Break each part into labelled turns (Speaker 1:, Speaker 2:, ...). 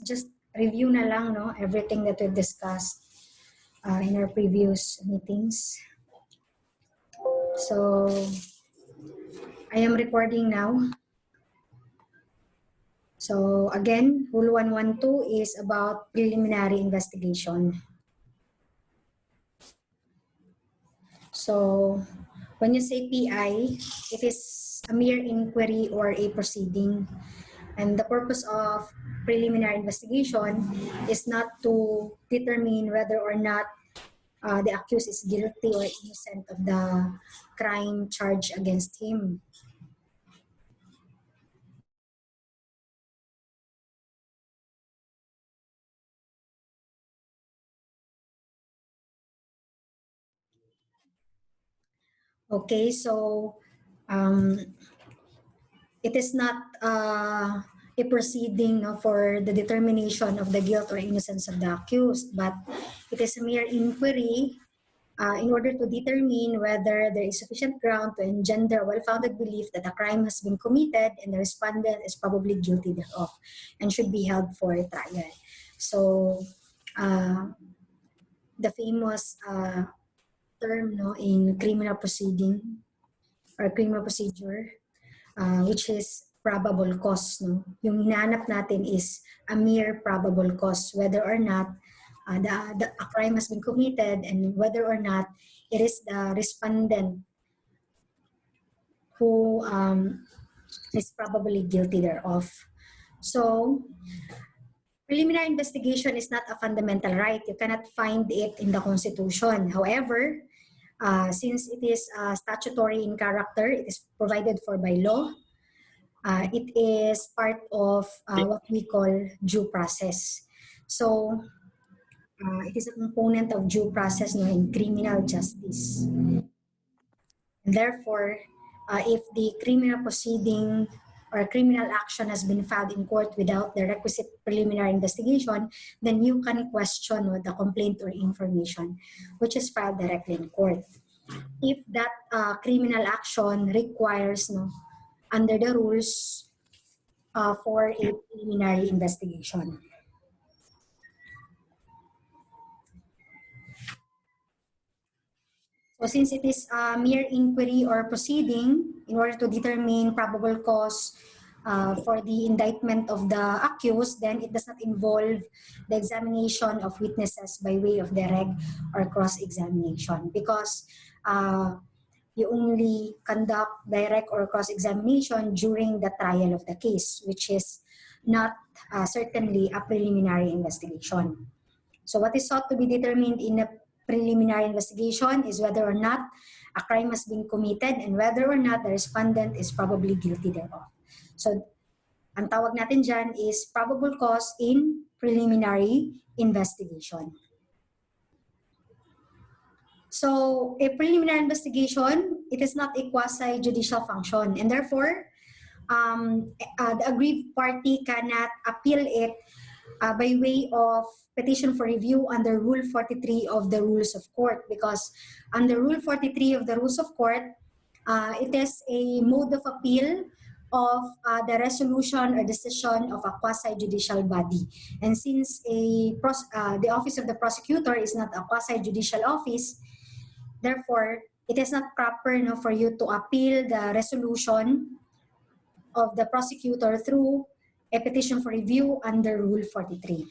Speaker 1: just review na lang, no, everything that we've discussed in our previous meetings. So, I am recording now. So, again, Rule 112 is about preliminary investigation. So, when you say PI, it is a mere inquiry or a proceeding. And the purpose of preliminary investigation is not to determine whether or not the accused is guilty or innocent of the crime charged against him. Okay, so it is not a proceeding, no, for the determination of the guilt or innocence of the accused, but it is a mere inquiry in order to determine whether there is sufficient ground to engender a well-founded belief that a crime has been committed and the respondent is probably guilty thereof and should be held for trial. So, the famous term, no, in criminal proceeding or criminal procedure, which is probable cause. No? Yung hinahanap natin is a mere probable cause, whether or not a crime has been committed and whether or not it is the respondent who is probably guilty thereof. So, preliminary investigation is not a fundamental right. You cannot find it in the Constitution. However, since it is statutory in character, it is provided for by law, it is part of what we call due process. So, it is a component of due process, no, in criminal justice. And therefore, if the criminal proceeding or criminal action has been filed in court without the requisite preliminary investigation, then you can question the complaint or information which is filed directly in court. If that criminal action requires, no, under the rules for a preliminary investigation. So since it is a mere inquiry or proceeding in order to determine probable cause for the indictment of the accused, then it does not involve the examination of witnesses by way of direct or cross-examination, because you only conduct direct or cross-examination during the trial of the case, which is not certainly a preliminary investigation. So what is sought to be determined in a preliminary investigation is whether or not a crime has been committed and whether or not the respondent is probably guilty thereof. So, ang tawag natin dyan is probable cause in preliminary investigation. So, a preliminary investigation, it is not a quasi-judicial function, and therefore, the aggrieved party cannot appeal it by way of petition for review under Rule 43 of the Rules of Court, because under Rule 43 of the Rules of Court, it is a mode of appeal of the resolution or decision of a quasi-judicial body. And since the Office of the Prosecutor is not a quasi-judicial office, therefore, it is not proper, no, for you to appeal the resolution of the prosecutor through a petition for review under Rule 43.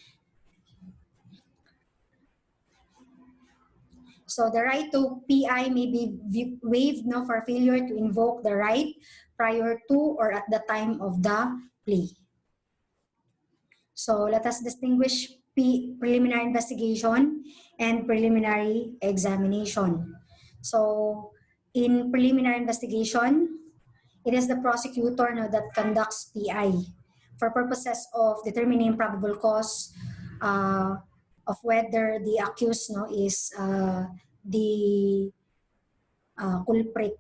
Speaker 1: So the right to PI may be waived, no, for failure to invoke the right prior to or at the time of the plea. So let us distinguish preliminary investigation and preliminary examination. So in preliminary investigation, it is the prosecutor, no, that conducts PI for purposes of determining probable cause of whether the accused, no, is the culprit,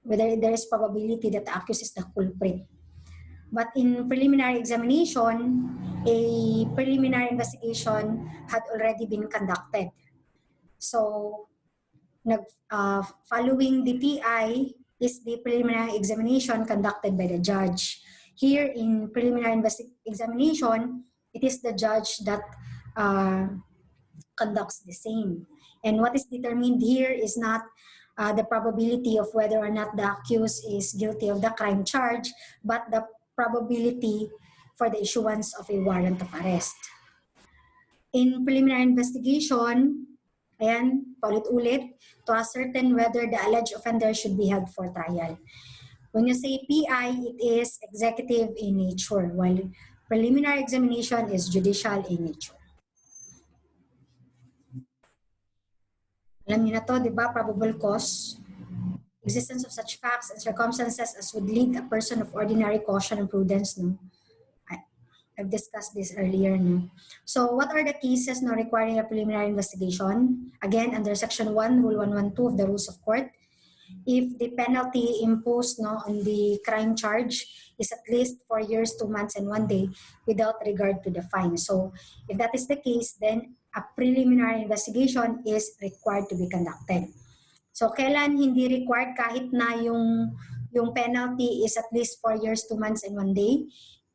Speaker 1: whether there is probability that the accused is the culprit. But in preliminary examination, a preliminary investigation had already been conducted. So, following the PI is the preliminary examination conducted by the judge. Here in preliminary examination, it is the judge that conducts the same. And what is determined here is not the probability of whether or not the accused is guilty of the crime charge, but the probability for the issuance of a warrant of arrest. In preliminary investigation, ayan, paulit-ulit, to ascertain whether the alleged offender should be held for trial. When you say PI, it is executive in nature, while preliminary examination is judicial in nature. Alam niyo na to, di ba? Probable cause. Existence of such facts and circumstances as would lead a person of ordinary caution and prudence, no? I've discussed this earlier, no? So what are the cases no requiring a preliminary investigation? Again, under Section 1, Rule 112 of the Rules of Court, if the penalty imposed no, on the crime charge is at least 4 years, 2 months, and 1 day without regard to the fine. So if that is the case, then a preliminary investigation is required to be conducted. So kailan hindi required kahit na yung penalty is at least 4 years, 2 months, and 1 day?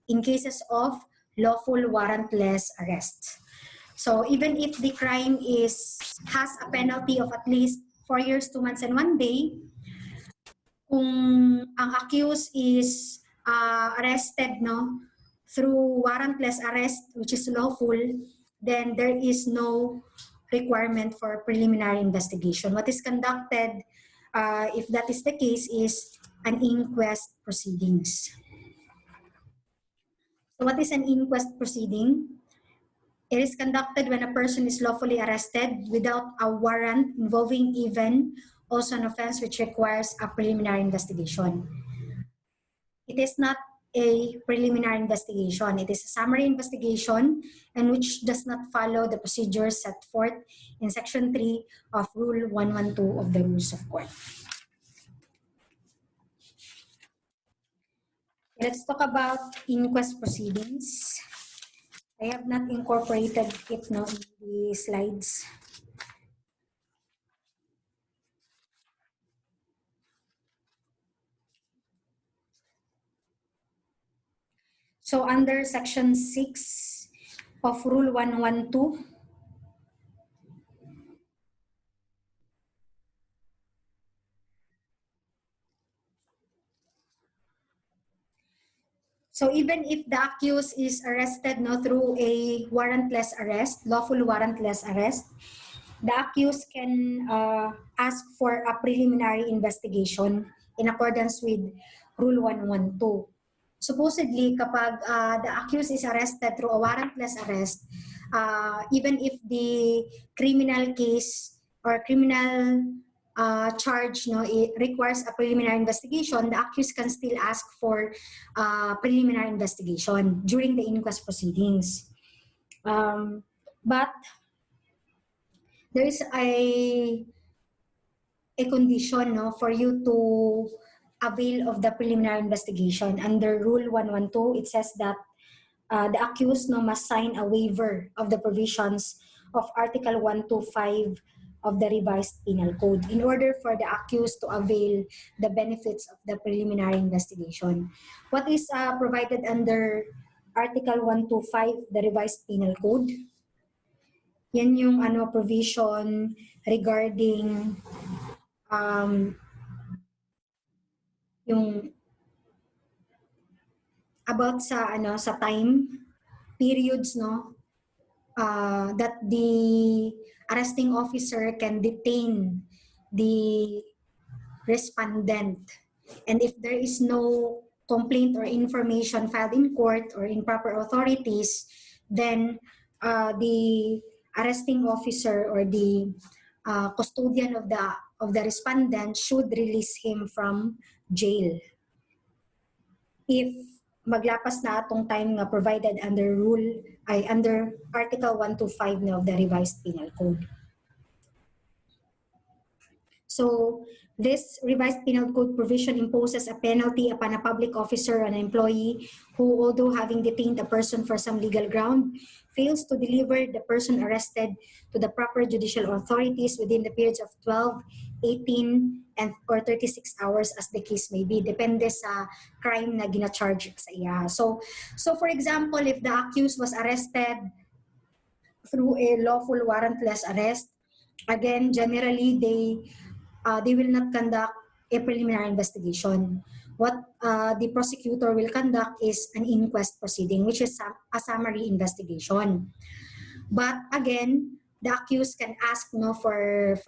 Speaker 1: In cases of lawful warrantless arrest. So even if the crime has a penalty of at least 4 years, 2 months, and 1 day, kung ang accused is arrested no, through warrantless arrest, which is lawful, then there is no requirement for preliminary investigation. What is conducted, if that is the case, is an inquest proceedings. So what is an inquest proceeding? It is conducted when a person is lawfully arrested without a warrant involving even also an offense which requires a preliminary investigation. It is not a preliminary investigation. It is a summary investigation and which does not follow the procedures set forth in Section 3 of Rule 112 of the Rules of Court. Let's talk about inquest proceedings. I have not incorporated it no, in the slides. So under Section 6 of Rule 112, so even if the accused is arrested no, through a warrantless arrest, lawful warrantless arrest, the accused can ask for a preliminary investigation in accordance with Rule 112. Supposedly, kapag the accused is arrested through a warrantless arrest, even if the criminal case or criminal charge no, it requires a preliminary investigation, the accused can still ask for preliminary investigation during the inquest proceedings. But there is a condition no, for you to avail of the preliminary investigation. Under Rule 112, it says that the accused no, must sign a waiver of the provisions of Article 125 of the Revised Penal Code in order for the accused to avail the benefits of the preliminary investigation. What is provided under Article 125, the Revised Penal Code? Yan yung provision regarding yung about sa sa time periods no that the arresting officer can detain the respondent, and if there is no complaint or information filed in court or in proper authorities, then the arresting officer or the custodian of the respondent should release him from jail if maglapas na atong time nga provided under under Article 125 na of the Revised Penal Code. So this Revised Penal Code provision imposes a penalty upon a public officer or an employee who, although having detained a person for some legal ground, fails to deliver the person arrested to the proper judicial authorities within the periods of 12, 18, and or 36 hours as the case may be. Depende sa crime na gina-charge sa iya. So for example, if the accused was arrested through a lawful warrantless arrest, again, generally they will not conduct a preliminary investigation. What the prosecutor will conduct is an inquest proceeding, which is a summary investigation. But again, the accused can ask for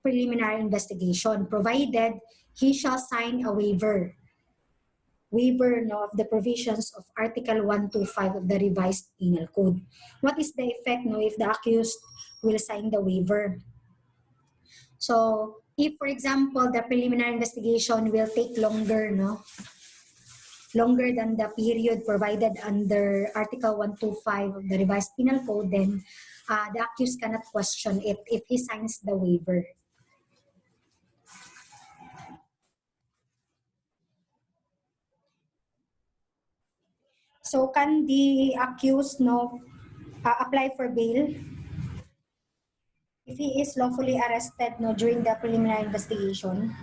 Speaker 1: preliminary investigation, provided he shall sign a waiver of the provisions of Article 125 of the Revised Penal Code. What is the effect if the accused will sign the waiver? So, if for example, the preliminary investigation will take longer, longer than the period provided under Article 125 of the Revised Penal Code, then the accused cannot question it if he signs the waiver. So, can the accused apply for bail if he is lawfully arrested during the preliminary investigation?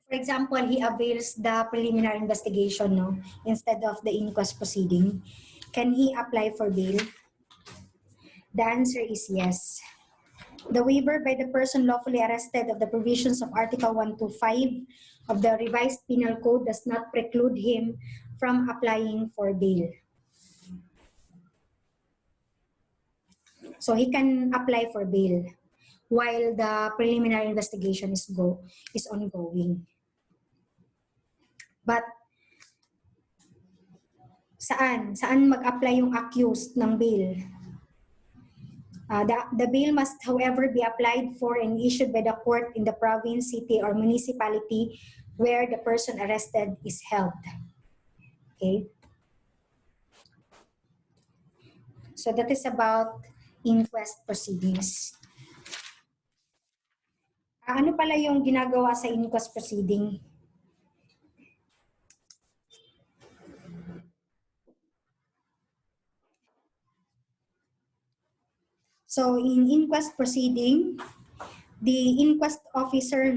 Speaker 1: For example, he avails the preliminary investigation instead of the inquest proceeding. Can he apply for bail? The answer is yes. The waiver by the person lawfully arrested of the provisions of Article 125 of the Revised Penal Code does not preclude him from applying for bail. So he can apply for bail while the preliminary investigation is ongoing. But saan mag-apply yung accused ng bail? The bail must, however, be applied for and issued by the court in the province, city, or municipality where the person arrested is held. Okay? So that is about inquest proceedings. Ano pala yung ginagawa sa inquest proceeding? So in inquest proceeding, the inquest officer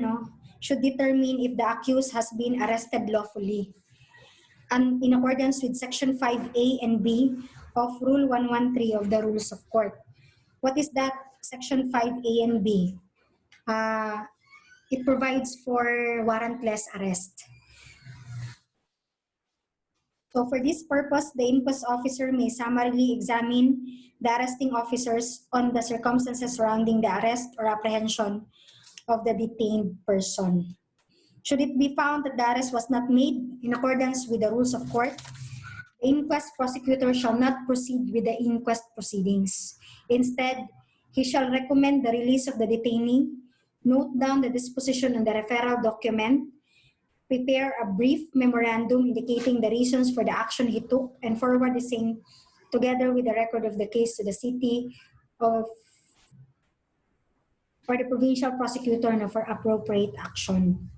Speaker 1: should determine if the accused has been arrested lawfully and in accordance with Section 5A and B of Rule 113 of the Rules of Court. What is that Section 5A and B? It provides for warrantless arrest. So for this purpose, the inquest officer may summarily examine the arresting officers on the circumstances surrounding the arrest or apprehension of the detained person. Should it be found that the arrest was not made in accordance with the rules of court, the inquest prosecutor shall not proceed with the inquest proceedings. Instead, he shall recommend the release of the detainee, note down the disposition on the referral document, prepare a brief memorandum indicating the reasons for the action he took, and forward the same together with the record of the case to the city or the provincial prosecutor for appropriate action.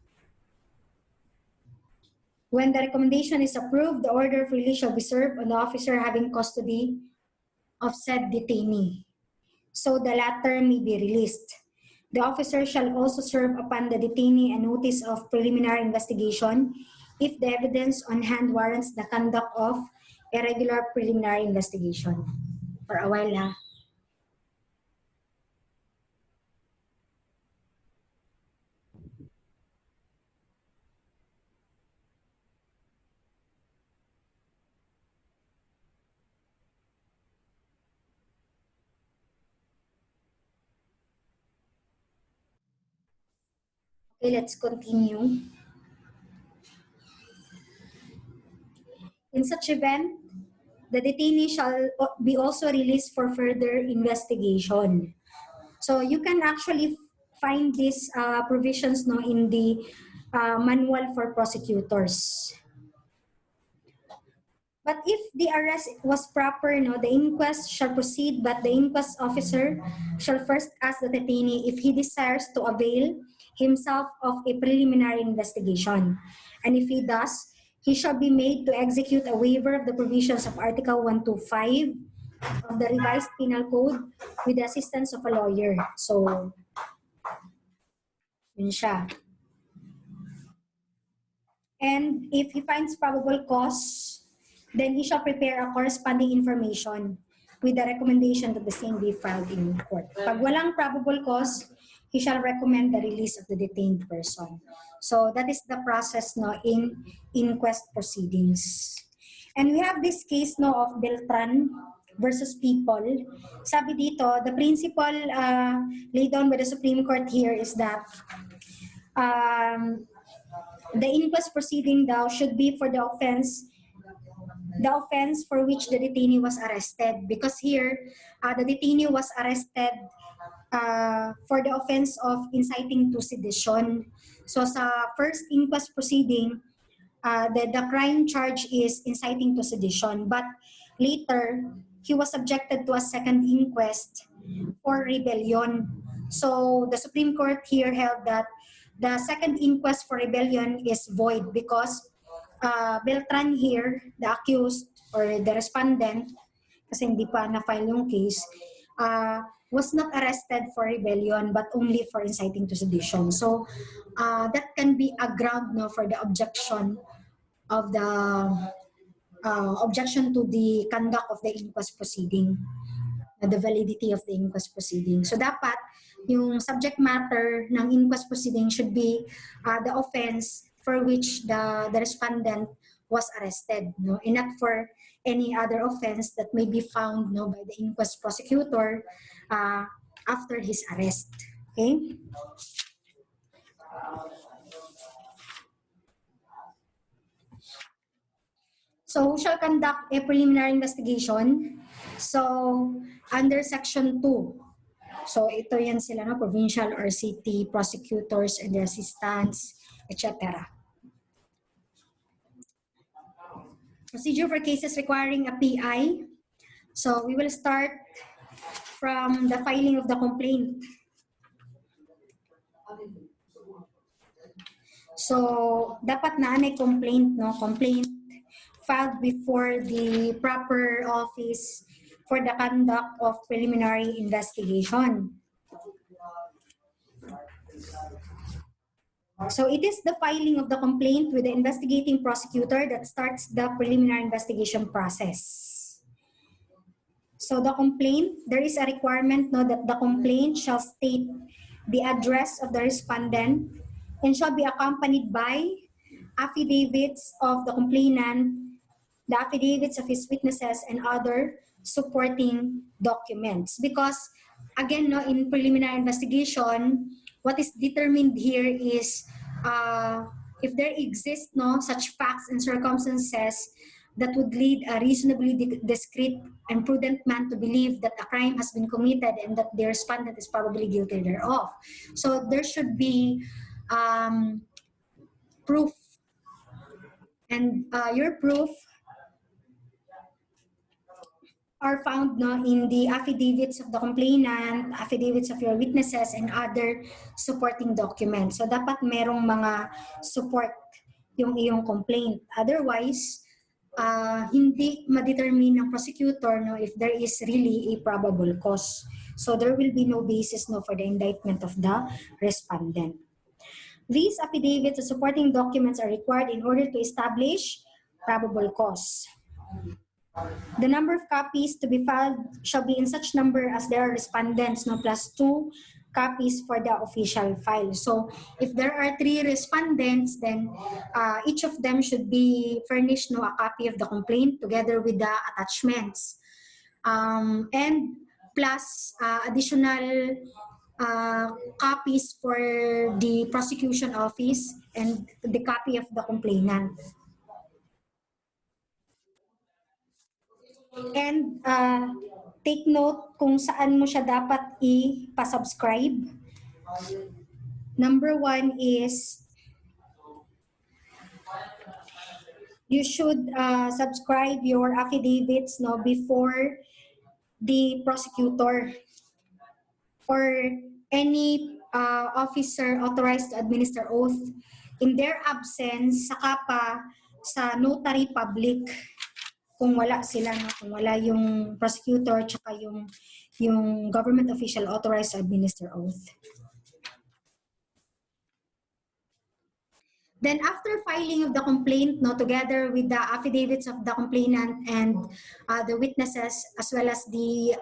Speaker 1: When the recommendation is approved, the order of release shall be served on the officer having custody of said detainee, so the latter may be released. The officer shall also serve upon the detainee a notice of preliminary investigation if the evidence on hand warrants the conduct of a regular preliminary investigation. For a while, Okay, let's continue. In such event, the detainee shall be also released for further investigation. So you can actually find these provisions in the manual for prosecutors. But if the arrest was proper, the inquest shall proceed, but the inquest officer shall first ask the detainee if he desires to avail himself of a preliminary investigation. And if he does, he shall be made to execute a waiver of the provisions of Article 125 of the Revised Penal Code with the assistance of a lawyer. So, yun siya. And if he finds probable cause, then he shall prepare a corresponding information with the recommendation that the same be filed in court. Pag walang probable cause, he shall recommend the release of the detained person. So that is the process no, in inquest proceedings. And we have this case no, of Beltran versus People. Sabi dito, the principle laid down by the Supreme Court here is that the inquest proceeding daw should be for the offense for which the detainee was arrested. Because here, the detainee was arrested for the offense of inciting to sedition. So sa first inquest proceeding, the crime charge is inciting to sedition. But later, he was subjected to a second inquest for rebellion. So the Supreme Court here held that the second inquest for rebellion is void because Beltran here, the accused or the respondent, kasi hindi pa na-file yung case, was not arrested for rebellion but only for inciting to sedition. So that can be a ground no, for the objection of the objection to the conduct of the inquest proceeding, the validity of the inquest proceeding. So dapat yung subject matter ng inquest proceeding should be the offense for which the respondent was arrested, no? And not for any other offense that may be found no, by the inquest prosecutor after his arrest. Okay? So who shall conduct a preliminary investigation? So under Section 2, so ito yan sila, no? Provincial or city prosecutors and their assistants, etc. Procedure for cases requiring a PI. So we will start from the filing of the complaint. So dapat na may complaint, no? Complaint filed before the proper office for the conduct of preliminary investigation. So it is the filing of the complaint with the investigating prosecutor that starts the preliminary investigation process. So the complaint, there is a requirement no, that the complaint shall state the address of the respondent and shall be accompanied by affidavits of the complainant, the affidavits of his witnesses, and other supporting documents. Because again, no, in preliminary investigation, what is determined here is if there exist no, such facts and circumstances that would lead a reasonably discreet and prudent man to believe that a crime has been committed and that the respondent is probably guilty thereof. So there should be proof. And your proof are found no, in the affidavits of the complainant, affidavits of your witnesses, and other supporting documents. So dapat merong mga support yung iyong complaint. Otherwise, hindi ma-determine ng prosecutor no, if there is really a probable cause. So there will be no basis no, for the indictment of the respondent. These affidavits and supporting documents are required in order to establish probable cause. The number of copies to be filed shall be in such number as there are respondents, no, plus 2 copies for the official file. So if there are 3 respondents, then each of them should be furnished no, a copy of the complaint together with the attachments. And plus additional copies for the prosecution office and the copy of the complainant. And take note kung saan mo siya dapat i-subscribe. Number 1 is you should subscribe your affidavits no, before the prosecutor or any officer authorized to administer oath. In their absence, saka pa sa notary public, kung wala sila, no? Kung wala yung prosecutor tsaka yung yung government official authorized to administer oath. Then after filing of the complaint, no, together with the affidavits of the complainant and the witnesses, as well as the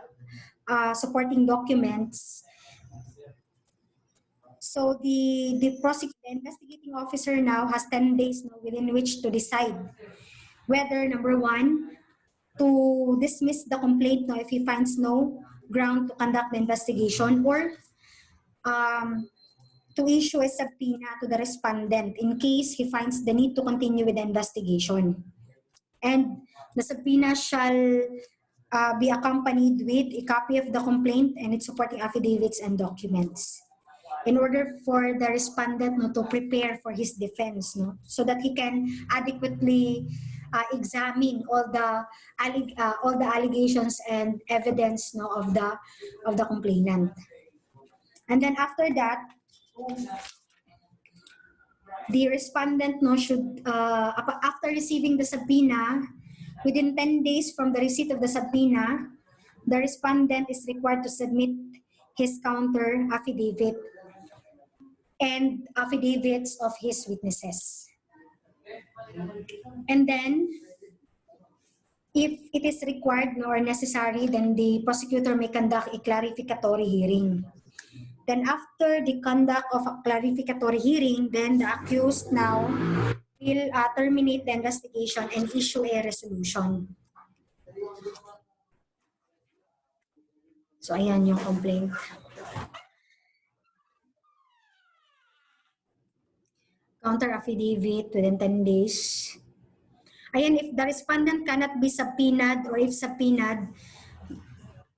Speaker 1: supporting documents, so the investigating officer now has 10 days, no, within which to decide whether, number one, to dismiss the complaint, no, if he finds no ground to conduct the investigation, or to issue a subpoena to the respondent in case he finds the need to continue with the investigation. And the subpoena shall be accompanied with a copy of the complaint and its supporting affidavits and documents, in order for the respondent, no, to prepare for his defense, no, so that he can adequately examine all the allegations and evidence, no, of the complainant. And then after that, the respondent, no, should after receiving the subpoena, within 10 days from the receipt of the subpoena, the respondent is required to submit his counter affidavit and affidavits of his witnesses. And then, if it is required or necessary, then the prosecutor may conduct a clarificatory hearing. Then after the conduct of a clarificatory hearing, then the accused now will terminate the investigation and issue a resolution. So ayan yung complaint. Counter affidavit within 10 days. Ayan, if the respondent cannot be subpoenaed, or if subpoenaed,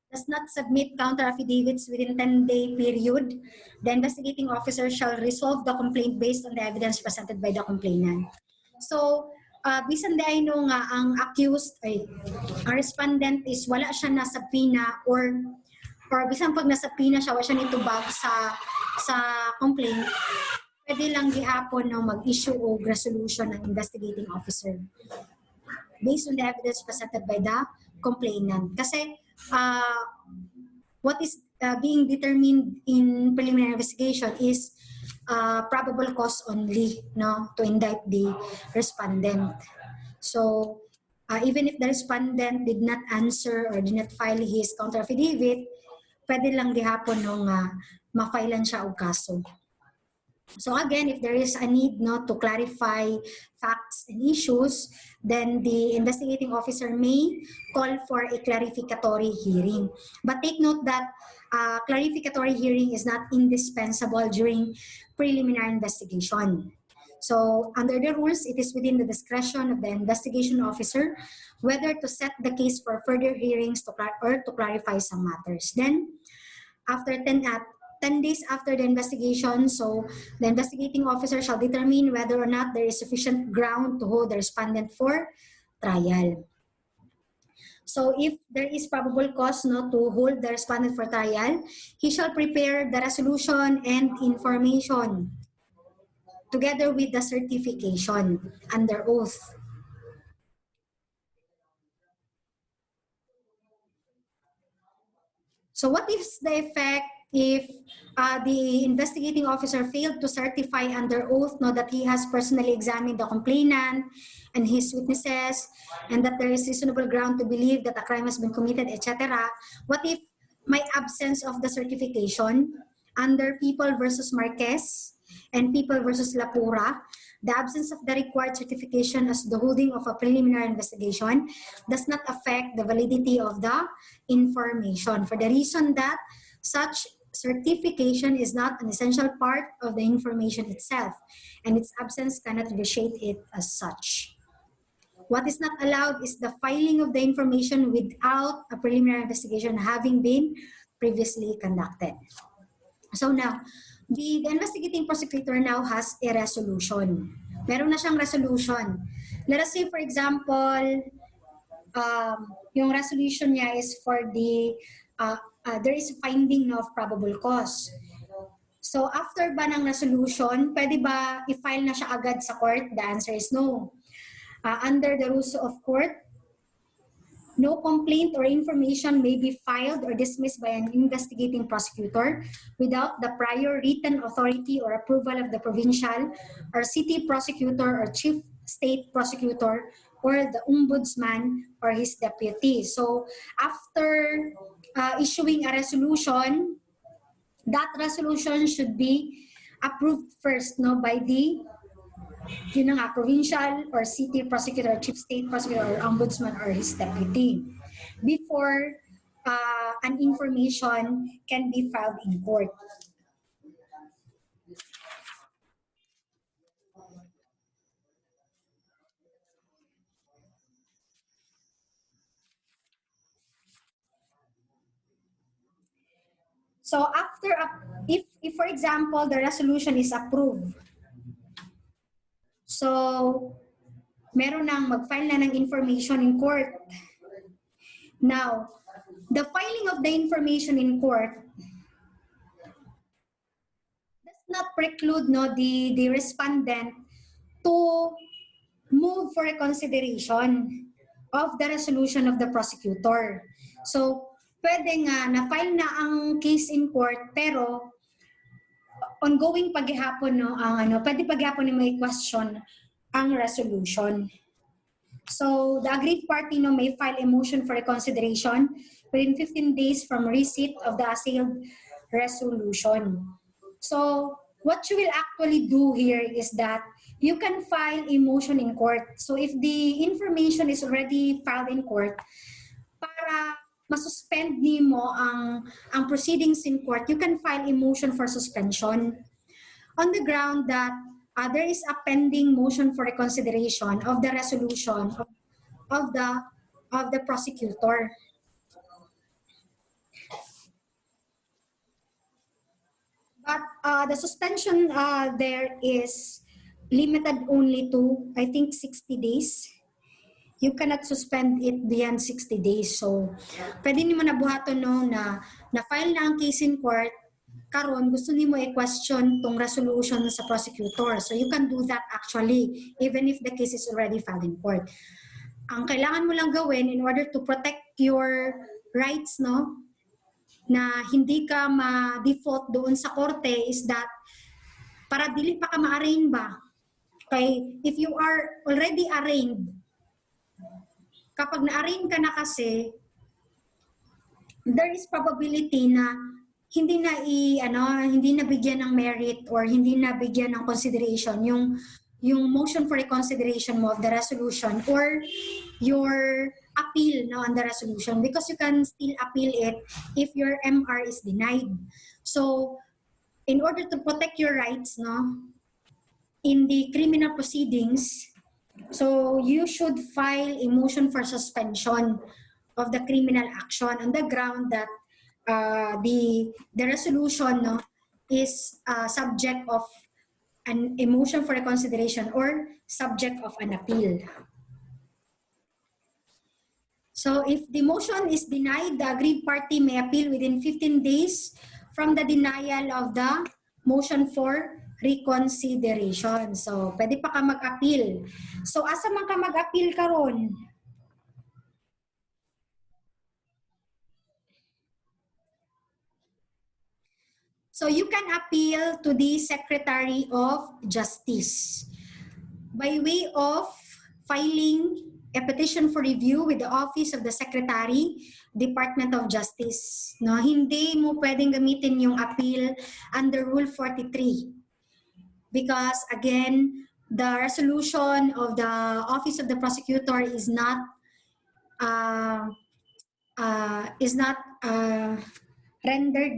Speaker 1: does not submit counter affidavits within 10-day period, the investigating officer shall resolve the complaint based on the evidence presented by the complainant. So, bisan day no nga ang accused, ang respondent is wala siya na subpoena, or bisan pag nasubpoena siya, wala siya nitubag sa complaint, pwede lang gihapon no mag-issue og resolution ng investigating officer based on the evidence presented by the complainant. Kasi what is being determined in preliminary investigation is probable cause only, no, to indict the respondent. So even if the respondent did not answer or did not file his counter affidavit, pwede lang gihapon no nga ma-filean siya og kaso. So again, if there is a need, no, to clarify facts and issues, then the investigating officer may call for a clarificatory hearing. But take note that clarificatory hearing is not indispensable during preliminary investigation. So under the rules, it is within the discretion of the investigation officer whether to set the case for further hearings or to clarify some matters. Then, after 10 days after the investigation, so the investigating officer shall determine whether or not there is sufficient ground to hold the respondent for trial. So if there is probable cause, no, to hold the respondent for trial, he shall prepare the resolution and information together with the certification under oath. So what is the effect if the investigating officer failed to certify under oath, no, that he has personally examined the complainant and his witnesses, and that there is reasonable ground to believe that a crime has been committed, etc.? What if my absence of the certification under People versus Marquez and People versus Lapura, the absence of the required certification as the holding of a preliminary investigation does not affect the validity of the information, for the reason that such certification is not an essential part of the information itself, and its absence cannot vitiate it as such. What is not allowed is the filing of the information without a preliminary investigation having been previously conducted. So now, the investigating prosecutor now has a resolution. Meron na siyang resolution. Let us say, for example, yung resolution niya is for the, there is a finding of probable cause. So after ba ng resolution, pwede ba i-file na siya agad sa court? The answer is no. Under the rules of court, No complaint or information may be filed or dismissed by an investigating prosecutor without the prior written authority or approval of the provincial or city prosecutor or chief state prosecutor or the ombudsman or his deputy. So after issuing a resolution, that resolution should be approved first, no, by the provincial or city prosecutor, chief state prosecutor, or ombudsman or his deputy before an information can be filed in court. So after, if for example, the resolution is approved, so meron nang mag-file na ng information in court. Now, the filing of the information in court does not preclude the respondent to move for reconsideration of the resolution of the prosecutor. So, pwede nga na-file na ang case in court pero ongoing paghihapon pwede paghihapon may question ang resolution. So, the aggrieved party may file a motion for reconsideration within 15 days from receipt of the assailed resolution. So, what you will actually do here is that you can file a motion in court. So, if the information is already filed in court, para masuspend nimo ang proceedings in court, you can file a motion for suspension on the ground that there is a pending motion for reconsideration of the resolution of the prosecutor. But the suspension there is limited only to, I think, 60 days. You cannot suspend it beyond 60 days. So, pwede nimo na buhaton na file na ang case in court, karon gusto nimo i-question tong resolution sa prosecutor. So, you can do that actually, even if the case is already filed in court. Ang kailangan mo lang gawin in order to protect your rights, na hindi ka ma-default doon sa korte is that para dili pa ka ma-arraign ba? Kay if you are already arraigned, kapag na-arraign ka na kasi, there is probability na hindi na bigyan ng merit or hindi na bigyan ng consideration yung motion for reconsideration mo of the resolution or your appeal on the resolution, because you can still appeal it if your MR is denied. So, in order to protect your rights, in the criminal proceedings, so you should file a motion for suspension of the criminal action on the ground that the resolution is subject of a motion for reconsideration or subject of an appeal. So if the motion is denied, the aggrieved party may appeal within 15 days from the denial of the motion for reconsideration. So, pwede pa ka mag-appeal. So, asa man ka mag-appeal karon? So, you can appeal to the Secretary of Justice by way of filing a petition for review with the Office of the Secretary, Department of Justice. Hindi mo pwedeng gamitin yung appeal under Rule 43. Because again, the resolution of the Office of the Prosecutor is not rendered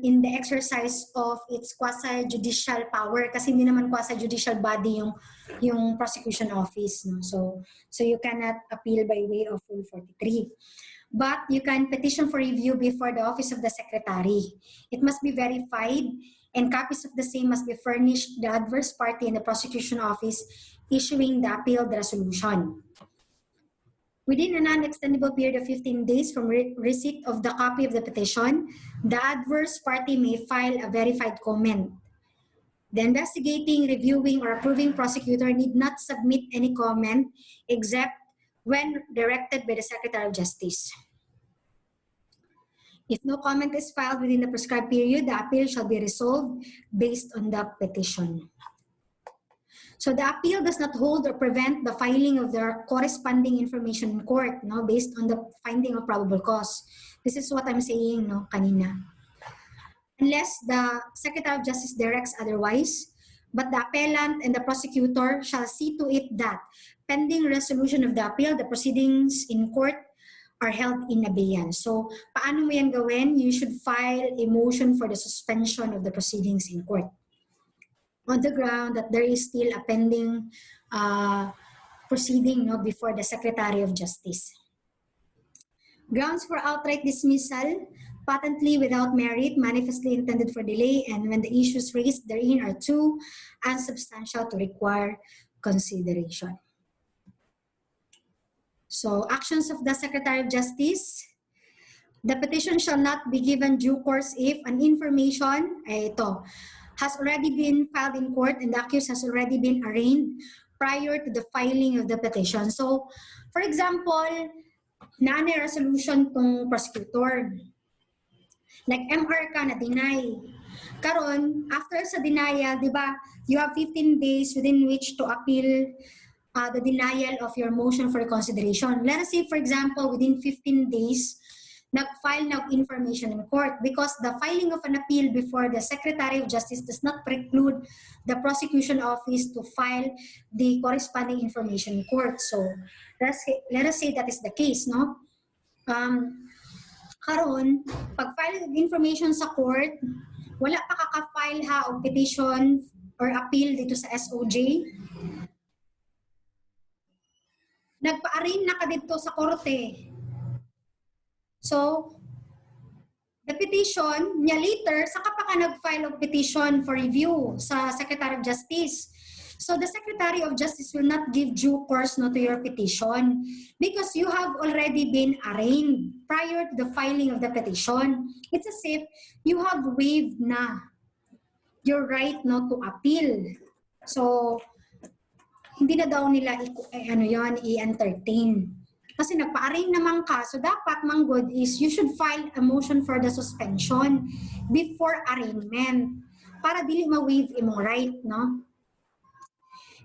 Speaker 1: in the exercise of its quasi-judicial power, kasi hindi naman quasi-judicial body yung prosecution office. So you cannot appeal by way of Rule 43. But you can petition for review before the Office of the Secretary. It must be verified and copies of the same must be furnished the adverse party in the prosecution office issuing the appealed resolution. Within a non-extendable period of 15 days from receipt of the copy of the petition, the adverse party may file a verified comment. The investigating, reviewing, or approving prosecutor need not submit any comment except when directed by the Secretary of Justice. If no comment is filed within the prescribed period, the appeal shall be resolved based on the petition. So the appeal does not hold or prevent the filing of the corresponding information in court, no, based on the finding of probable cause. This is what I'm saying, no, kanina. Unless the Secretary of Justice directs otherwise, but the appellant and the prosecutor shall see to it that, pending resolution of the appeal, the proceedings in court are held in abeyance. So, paano mo yan gawin? You should file a motion for the suspension of the proceedings in court on the ground that there is still a pending proceeding, no, before the Secretary of Justice. Grounds for outright dismissal: patently without merit, manifestly intended for delay, and when the issues raised therein are too unsubstantial to require consideration. So, actions of the Secretary of Justice: the petition shall not be given due course if an information has already been filed in court and the accused has already been arraigned prior to the filing of the petition. So, for example, naanay resolution tong prosecutor. Like MR ka na deny. Karon, after sa denial, di ba, you have 15 days within which to appeal the denial of your motion for reconsideration. Let us say, for example, within 15 days, nag-file ng information in court, because the filing of an appeal before the Secretary of Justice does not preclude the prosecution office to file the corresponding information in court. So, let us say that is the case, no? Karon, pag file ng information sa court, wala pa kaka-file ha o petition or appeal dito sa SOJ. Nagpa-arraign na ka dito sa korte. So, the petition, niya later, saka pa ka nag-file of petition for review sa Secretary of Justice. So, the Secretary of Justice will not give due course, no, to your petition because you have already been arraigned prior to the filing of the petition. It's as if you have waived na your right, no, to appeal. So, hindi na daw nila i-entertain. Kasi nagpa-arraign naman ka, so dapat manggod is you should file a motion for the suspension before arraignment para dili ma-waive imong right, no?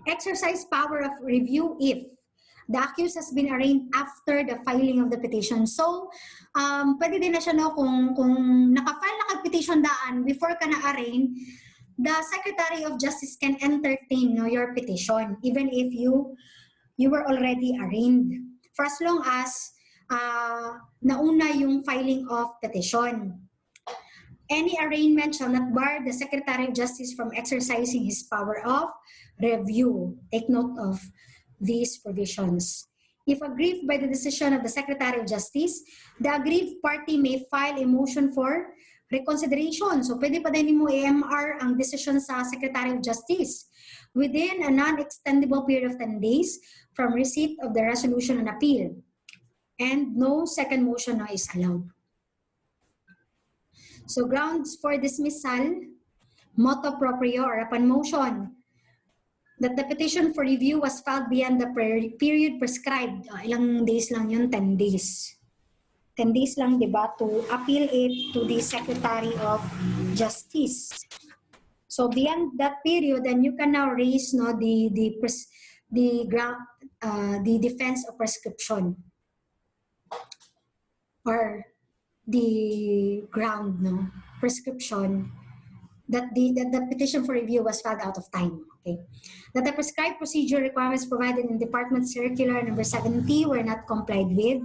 Speaker 1: Exercise power of review if the accused has been arraigned after the filing of the petition. So, pwede din na siya, no, kung naka-file na kag-petition daan before ka na-arraign, the Secretary of Justice can entertain, no, your petition even if you were already arraigned for as long as nauna yung filing of petition. Any arraignment shall not bar the Secretary of Justice from exercising his power of review. Take note of these provisions. If aggrieved by the decision of the Secretary of Justice, the aggrieved party may file a motion for reconsideration. So, pwede pa din mo AMR ang decision sa Secretary of Justice within a non-extendable period of 10 days from receipt of the resolution on appeal. And no second motion now is allowed. So, grounds for dismissal: motu proprio or upon motion that the petition for review was filed beyond the period prescribed. Ilang days lang yun? 10 days. 10 days lang, di ba, to appeal it to the Secretary of Justice. So beyond that period, then you can now raise, no, the defense of prescription or the ground, no, prescription that the petition for review was filed out of time. Okay, that the prescribed procedure requirements provided in Department Circular number 70 were not complied with,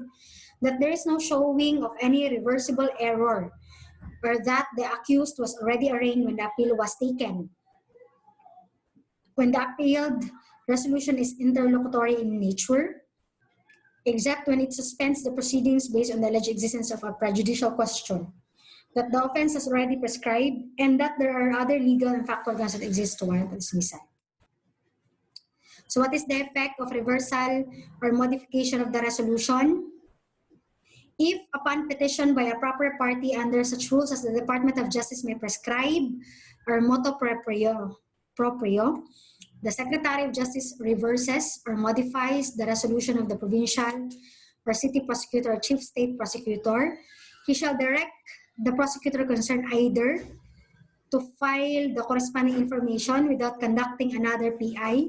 Speaker 1: that there is no showing of any reversible error, or that the accused was already arraigned when the appeal was taken. When the appealed resolution is interlocutory in nature, except when it suspends the proceedings based on the alleged existence of a prejudicial question, that the offense is already prescribed, and that there are other legal and factual grounds that exist to warrant dismissal. So what is the effect of reversal or modification of the resolution? If upon petition by a proper party under such rules as the Department of Justice may prescribe or motu proprio, the Secretary of Justice reverses or modifies the resolution of the provincial or city prosecutor or chief state prosecutor, he shall direct the prosecutor concerned either to file the corresponding information without conducting another PI,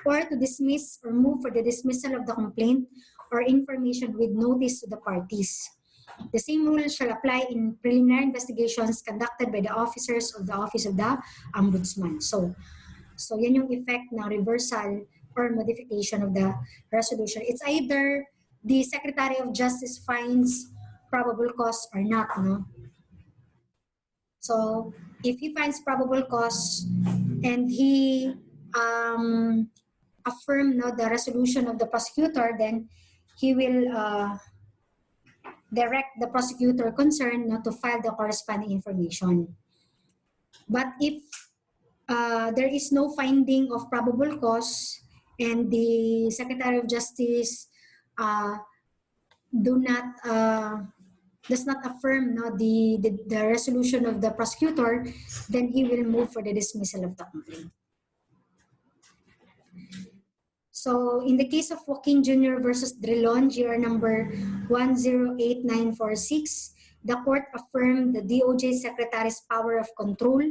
Speaker 1: or to dismiss or move for the dismissal of the complaint or information with notice to the parties. The same rule shall apply in preliminary investigations conducted by the officers of the Office of the Ombudsman. So yan yung effect ng reversal or modification of the resolution. It's either the Secretary of Justice finds probable cause or not, no? So if he finds probable cause and he affirm the resolution of the prosecutor, then he will direct the prosecutor concerned to file the corresponding information. But if there is no finding of probable cause and the Secretary of Justice does not affirm the resolution of the prosecutor, then he will move for the dismissal of the complaint. So in the case of Joaquin Jr. versus Drilon, GR number 108946, the court affirmed the DOJ Secretary's power of control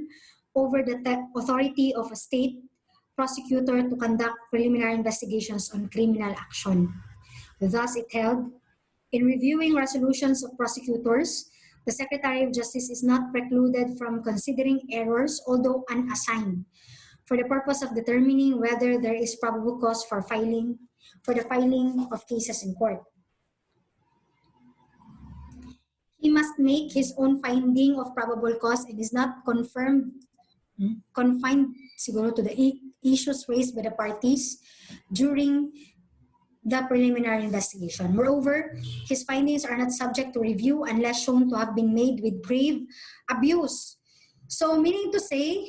Speaker 1: over the authority of a state prosecutor to conduct preliminary investigations on criminal action. Thus, it held, in reviewing resolutions of prosecutors, the Secretary of Justice is not precluded from considering errors, although unassigned, for the purpose of determining whether there is probable cause for the filing of cases in court. He must make his own finding of probable cause and is not confined siguro to the issues raised by the parties during the preliminary investigation. Moreover, his findings are not subject to review unless shown to have been made with grave abuse. So meaning to say,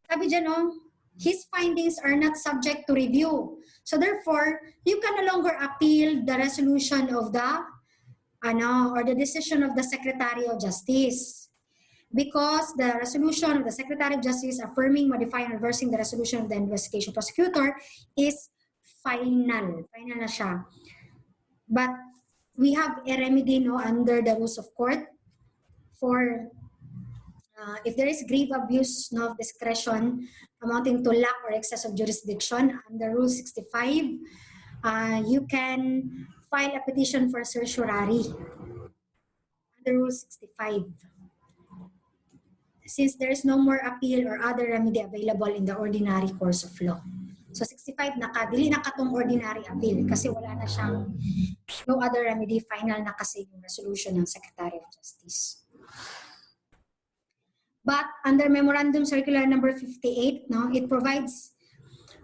Speaker 1: sabi dyan, his findings are not subject to review. So therefore, you can no longer appeal the resolution of the or the decision of the Secretary of Justice, because the resolution of the Secretary of Justice affirming, modifying, reversing the resolution of the investigation prosecutor is final na siya. But we have a remedy under the rules of court for if there is grave abuse of discretion amounting to lack or excess of jurisdiction under Rule 65, you can file a petition for certiorari under Rule 65. Since there is no more appeal or other remedy available in the ordinary course of law. So 65 dili na katong ordinary appeal kasi wala na siyang no other remedy, final na kasi yung resolution ng Secretary of Justice. But under Memorandum Circular number 58, it provides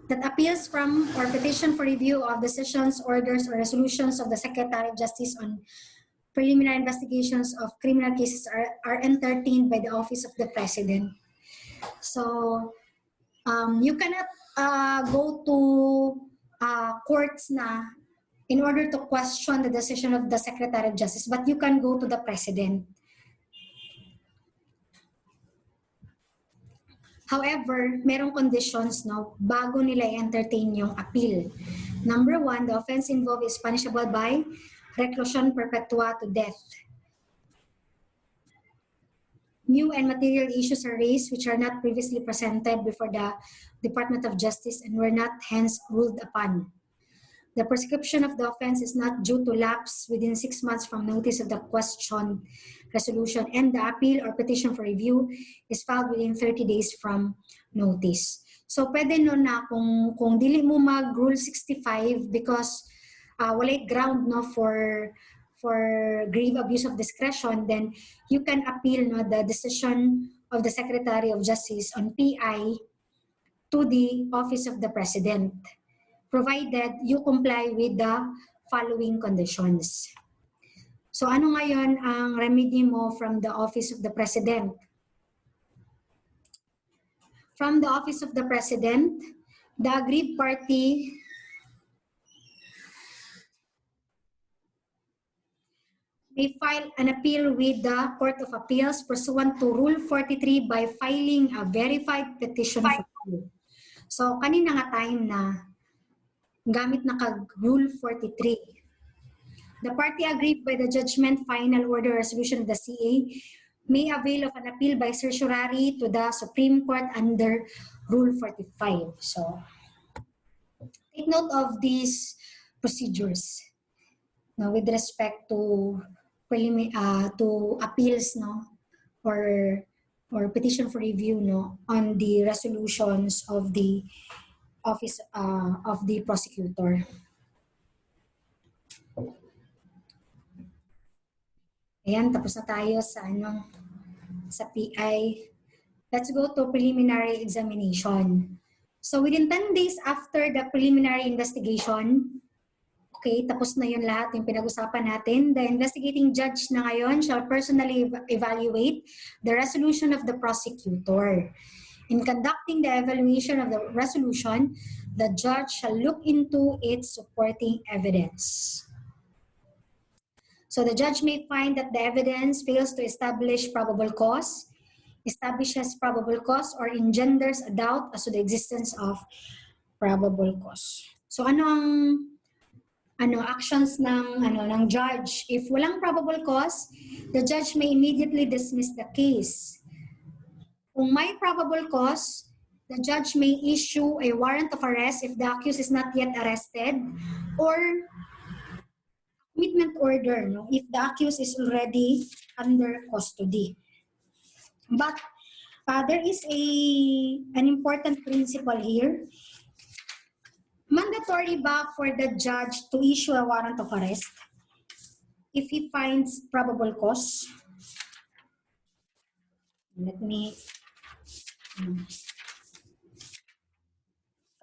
Speaker 1: that appeals from or petition for review of decisions, orders, or resolutions of the Secretary of Justice on preliminary investigations of criminal cases are entertained by the Office of the President. So you cannot go to courts in order to question the decision of the Secretary of Justice, but you can go to the President. However, merong conditions bago nila i-entertain yung appeal. Number 1, the offense involved is punishable by reclusion perpetua to death. New and material issues are raised which are not previously presented before the Department of Justice and were not hence ruled upon. The prescription of the offense is not due to lapse within 6 months from notice of the questioned resolution, and the appeal or petition for review is filed within 30 days from notice. So pwede na kung dili mo mag-Rule 65 because walay ground for grave abuse of discretion, then you can appeal the decision of the Secretary of Justice on PI to the Office of the President, provided you comply with the following conditions. So ano ngayon ang remedy mo from the Office of the President? From the Office of the President, the aggrieved party may file an appeal with the Court of Appeals pursuant to Rule 43 by filing a verified petition for review. So, kanina nga time na gamit na kag Rule 43. The party aggrieved by the judgment, final order, resolution of the CA may avail of an appeal by certiorari to the Supreme Court under Rule 45. So, take note of these procedures no, with respect to appeals, no, or petition for review, no, on the resolutions of the office of the prosecutor. Ayan, tapos na tayo sa sa PI. Let's go to preliminary examination. So within 10 days after the preliminary investigation, okay, tapos na yun lahat yung pinag-usapan natin. The investigating judge na ngayon shall personally evaluate the resolution of the prosecutor. In conducting the evaluation of the resolution, the judge shall look into its supporting evidence. So the judge may find that the evidence fails to establish probable cause, establishes probable cause, or engenders a doubt as to the existence of probable cause. So ano ang actions ng judge? If walang probable cause, the judge may immediately dismiss the case. Kung may probable cause, the judge may issue a warrant of arrest if the accused is not yet arrested, or commitment order, no, if the accused is already under custody. But there is an important principle here. Mandatory ba for the judge to issue a warrant of arrest if he finds probable cause? Let me...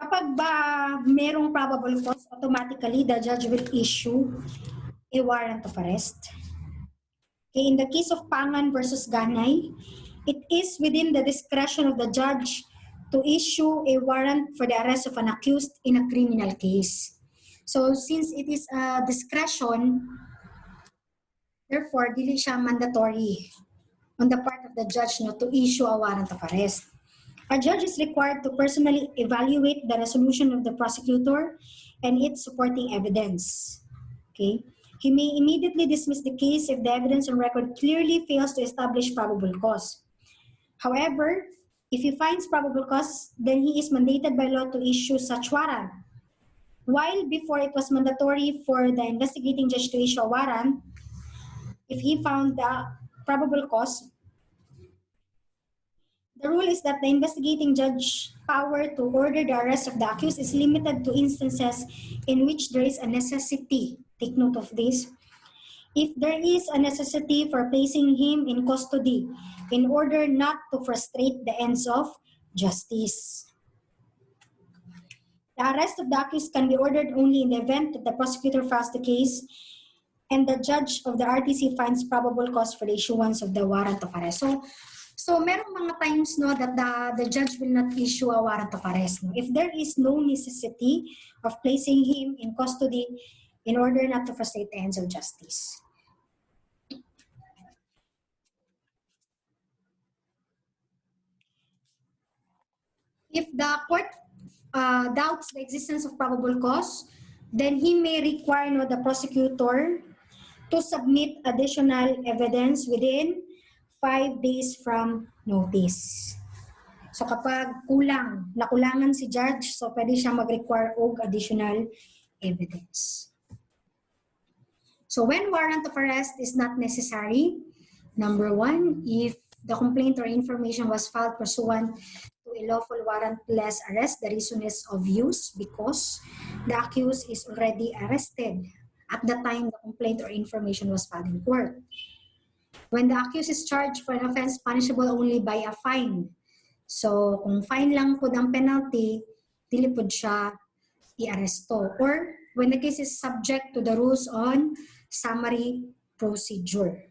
Speaker 1: Kapag ba merong probable cause, automatically the judge will issue a warrant of arrest. Okay, in the case of Pangan versus Ganay, it is within the discretion of the judge to issue a warrant for the arrest of an accused in a criminal case. So since it is a discretion, therefore, dili siya mandatory on the part of the judge to issue a warrant of arrest. A judge is required to personally evaluate the resolution of the prosecutor and its supporting evidence. Okay? He may immediately dismiss the case if the evidence on record clearly fails to establish probable cause. However, if he finds probable cause, then he is mandated by law to issue such warrant. While before it was mandatory for the investigating judge to issue a warrant, if he found the probable cause, the rule is that the investigating judge's power to order the arrest of the accused is limited to instances in which there is a necessity. Take note of this. If there is a necessity for placing him in custody in order not to frustrate the ends of justice. The arrest of the accused can be ordered only in the event that the prosecutor files the case and the judge of the RTC finds probable cause for the issuance of the warrant of arrest. So merong mga times no that the judge will not issue a warrant of arrest. No? If there is no necessity of placing him in custody in order not to frustrate the ends of justice. If the court doubts the existence of probable cause, then he may require the prosecutor to submit additional evidence within 5 days from notice. So kapag nakulangan si judge, so pwede siya mag-require og additional evidence. So when warrant of arrest is not necessary, number 1, if the complaint or information was filed pursuant to a lawful warrantless arrest, the reason is obvious because the accused is already arrested at the time the complaint or information was filed in court. When the accused is charged for an offense punishable only by a fine, so kung fine lang po ang penalty, dili po siya i-aresto. Or when the case is subject to the rules on summary procedure.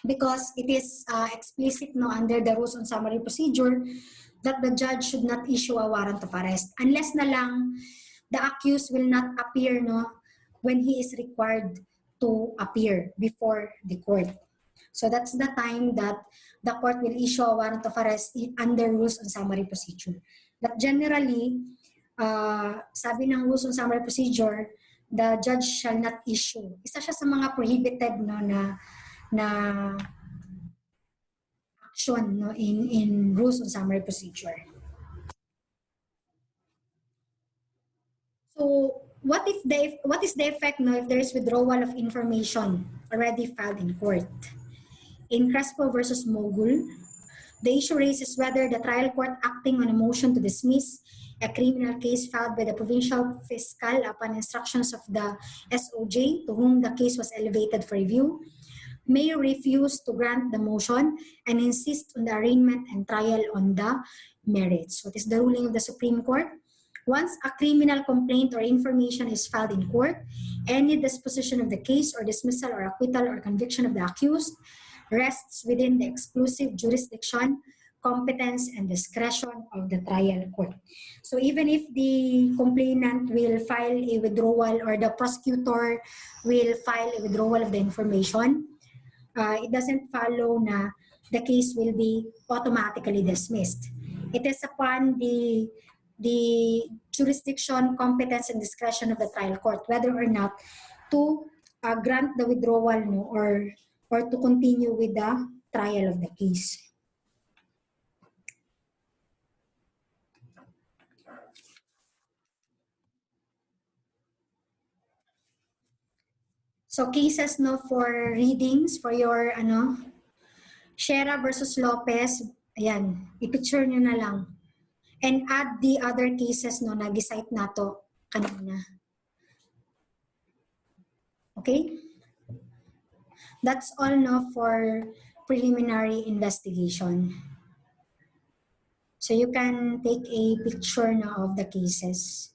Speaker 1: Because it is explicit under the rules on summary procedure that the judge should not issue a warrant of arrest unless na lang the accused will not appear when he is required to appear before the court. So that's the time that the court will issue a warrant of arrest under rules on summary procedure. But generally, sabi ng rules on summary procedure, the judge shall not issue. Isa siya sa mga prohibited no, na action no, in rules on summary procedure. So what is the effect no, if there is withdrawal of information already filed in court? In Crespo versus Mogul, the issue raises whether the trial court acting on a motion to dismiss a criminal case filed by the provincial fiscal upon instructions of the SOJ to whom the case was elevated for review may refuse to grant the motion and insist on the arraignment and trial on the merits. What is the ruling of the Supreme Court? Once a criminal complaint or information is filed in court, any disposition of the case or dismissal or acquittal or conviction of the accused rests within the exclusive jurisdiction, competence, and discretion of the trial court. So even if the complainant will file a withdrawal or the prosecutor will file a withdrawal of the information, it doesn't follow na the case will be automatically dismissed. It is upon the jurisdiction, competence, and discretion of the trial court whether or not to grant the withdrawal no, or to continue with the trial of the case. So cases no for readings for your Shera versus Lopez, ayan, i-picture nyo na lang. And add the other cases no nag-cite nato kanina. Okay? That's all no for preliminary investigation. So you can take a picture now of the cases.